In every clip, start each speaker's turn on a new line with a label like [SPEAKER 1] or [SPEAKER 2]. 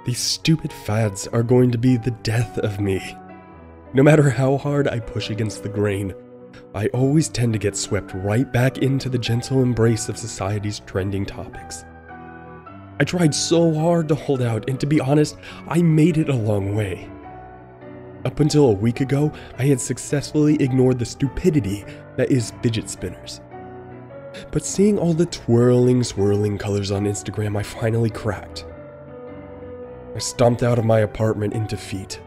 [SPEAKER 1] These stupid fads are going to be the death of me. No matter how hard I push against the grain, I always tend to get swept right back into the gentle embrace of society's trending topics. I tried so hard to hold out, and to be honest, I made it a long way. Up until a week ago, I had successfully ignored the stupidity that is fidget spinners. But seeing all the twirling, swirling colors on Instagram, I finally cracked. I stomped out of my apartment in defeat,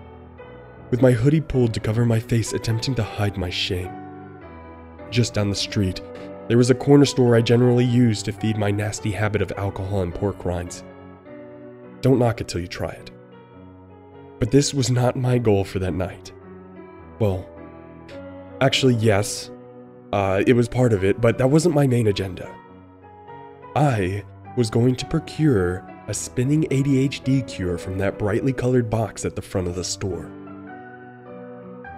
[SPEAKER 1] with my hoodie pulled to cover my face, attempting to hide my shame. Just down the street, there was a corner store I generally use to feed my nasty habit of alcohol and pork rinds. Don't knock it till you try it. But this was not my goal for that night. Well, actually yes, it was part of it, but that wasn't my main agenda. I was going to procure a spinning ADHD cure from that brightly colored box at the front of the store.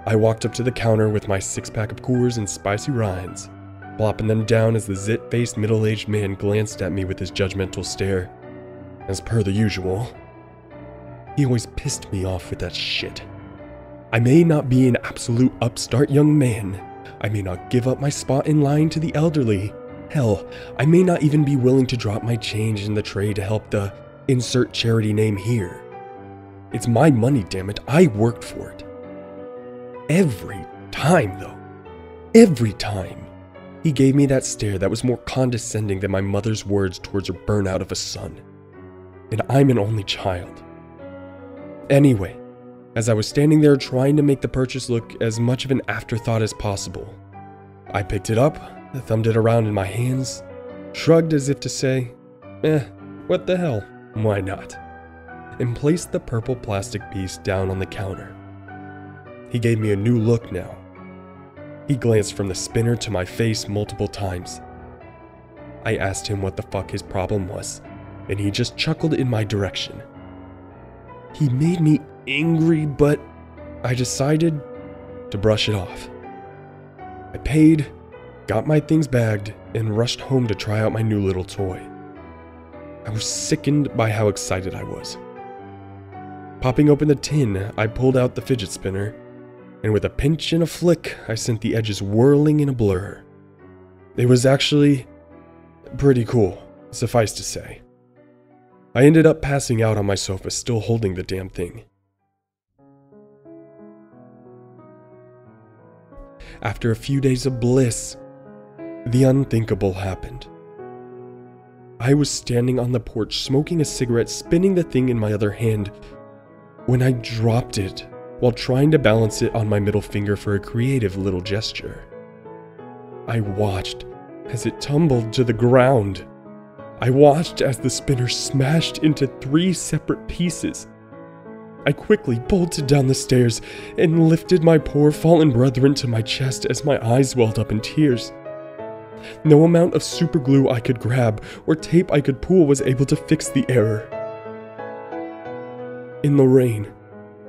[SPEAKER 1] I walked up to the counter with my 6-pack of Coors and spicy rinds, plopping them down as the zit-faced middle-aged man glanced at me with his judgmental stare. As per the usual, he always pissed me off with that shit. I may not be an absolute upstart young man. I may not give up my spot in line to the elderly. Hell, I may not even be willing to drop my change in the tray to help the insert charity name here. It's my money, damn it. I worked for it. Every time, though. Every time. He gave me that stare that was more condescending than my mother's words towards her burnout of a son. And I'm an only child. Anyway, as I was standing there trying to make the purchase look as much of an afterthought as possible, I picked it up, thumbed it around in my hands, shrugged as if to say, what the hell, why not? And placed the purple plastic piece down on the counter. He gave me a new look now. He glanced from the spinner to my face multiple times. I asked him what the fuck his problem was, and he just chuckled in my direction. He made me angry, but I decided to brush it off. I paid, got my things bagged, and rushed home to try out my new little toy. I was sickened by how excited I was. Popping open the tin, I pulled out the fidget spinner, and with a pinch and a flick, I sent the edges whirling in a blur. It was actually pretty cool, suffice to say. I ended up passing out on my sofa, still holding the damn thing. After a few days of bliss, the unthinkable happened. I was standing on the porch, smoking a cigarette, spinning the thing in my other hand, when I dropped it while trying to balance it on my middle finger for a creative little gesture. I watched as it tumbled to the ground. I watched as the spinner smashed into 3 separate pieces. I quickly bolted down the stairs and lifted my poor fallen brethren to my chest as my eyes welled up in tears. No amount of super glue I could grab or tape I could pull was able to fix the error. In the rain,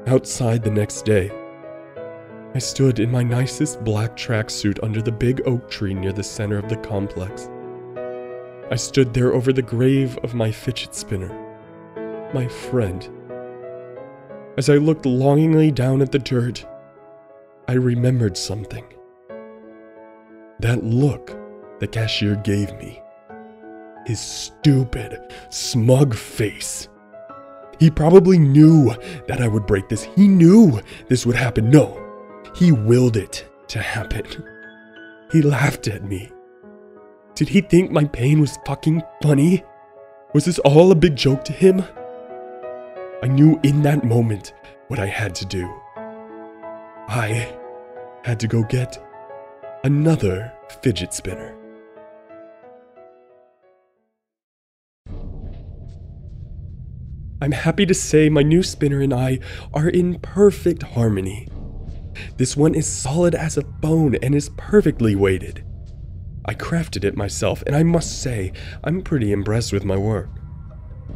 [SPEAKER 1] outside the next day, I stood in my nicest black tracksuit under the big oak tree near the center of the complex. I stood there over the grave of my fidget spinner, my friend. As I looked longingly down at the dirt, I remembered something. That look the cashier gave me. His stupid, smug face. He probably knew that I would break this. He knew this would happen. No, he willed it to happen. He laughed at me. Did he think my pain was fucking funny? Was this all a big joke to him? I knew in that moment what I had to do. I had to go get another fidget spinner. I'm happy to say my new spinner and I are in perfect harmony. This one is solid as a bone and is perfectly weighted. I crafted it myself, and I must say, I'm pretty impressed with my work.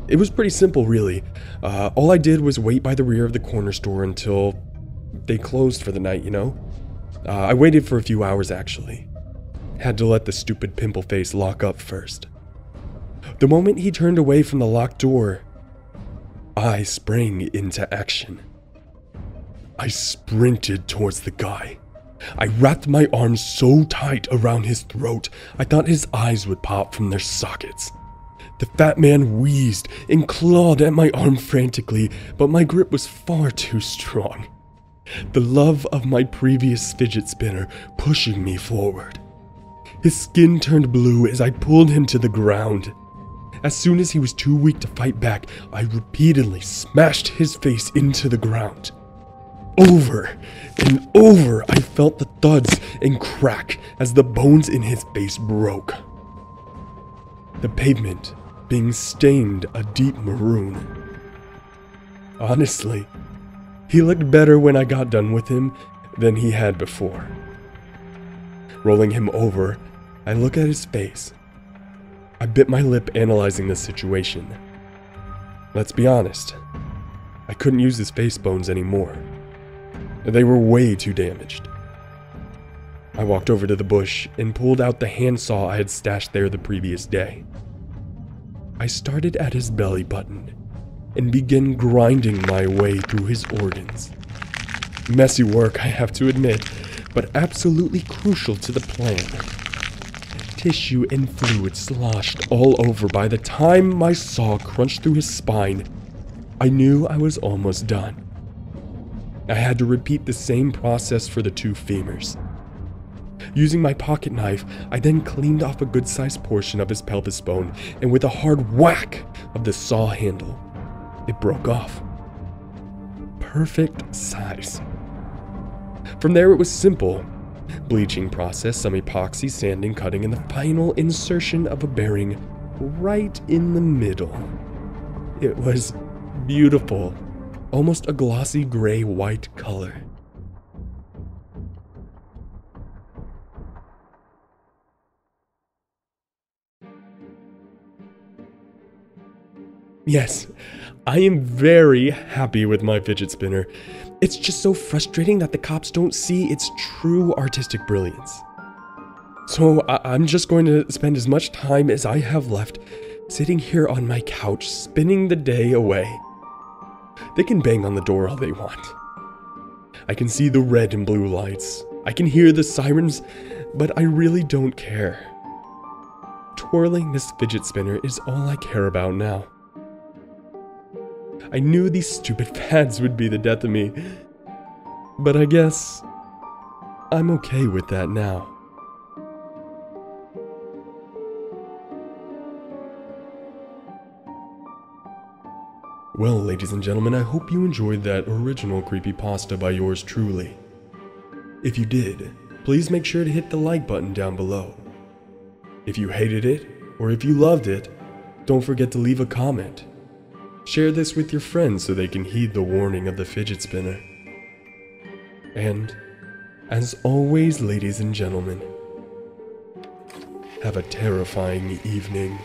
[SPEAKER 1] It was pretty simple, really. All I did was wait by the rear of the corner store until they closed for the night, you know? I waited for a few hours, actually. Had to let the stupid pimple face lock up first. The moment he turned away from the locked door, I sprang into action. I sprinted towards the guy. I wrapped my arms so tight around his throat, I thought his eyes would pop from their sockets. The fat man wheezed and clawed at my arm frantically, but my grip was far too strong. The love of my previous fidget spinner pushing me forward. His skin turned blue as I pulled him to the ground. As soon as he was too weak to fight back, I repeatedly smashed his face into the ground. Over and over, I felt the thuds and crack as the bones in his face broke. The pavement being stained a deep maroon. Honestly, he looked better when I got done with him than he had before. Rolling him over, I look at his face. I bit my lip analyzing the situation. Let's be honest, I couldn't use his face bones anymore. They were way too damaged. I walked over to the bush and pulled out the handsaw I had stashed there the previous day. I started at his belly button and began grinding my way through his organs. Messy work, I have to admit, but absolutely crucial to the plan. Tissue and fluid sloshed all over. By the time my saw crunched through his spine, I knew I was almost done. I had to repeat the same process for the two femurs. Using my pocket knife, I then cleaned off a good-sized portion of his pelvis bone, and with a hard whack of the saw handle, it broke off. Perfect size. From there it was simple. Bleaching process, some epoxy, sanding, cutting, and the final insertion of a bearing right in the middle. It was beautiful. Almost a glossy gray-white color. Yes, I am very happy with my fidget spinner. It's just so frustrating that the cops don't see its true artistic brilliance. So I'm just going to spend as much time as I have left sitting here on my couch, spinning the day away. They can bang on the door all they want. I can see the red and blue lights. I can hear the sirens, but I really don't care. Twirling this fidget spinner is all I care about now. I knew these stupid fads would be the death of me, but I guess I'm okay with that now. Well, ladies and gentlemen, I hope you enjoyed that original creepypasta by yours truly. If you did, please make sure to hit the like button down below. If you hated it, or if you loved it, don't forget to leave a comment. Share this with your friends so they can heed the warning of the fidget spinner. And, as always, ladies and gentlemen, have a terrifying evening.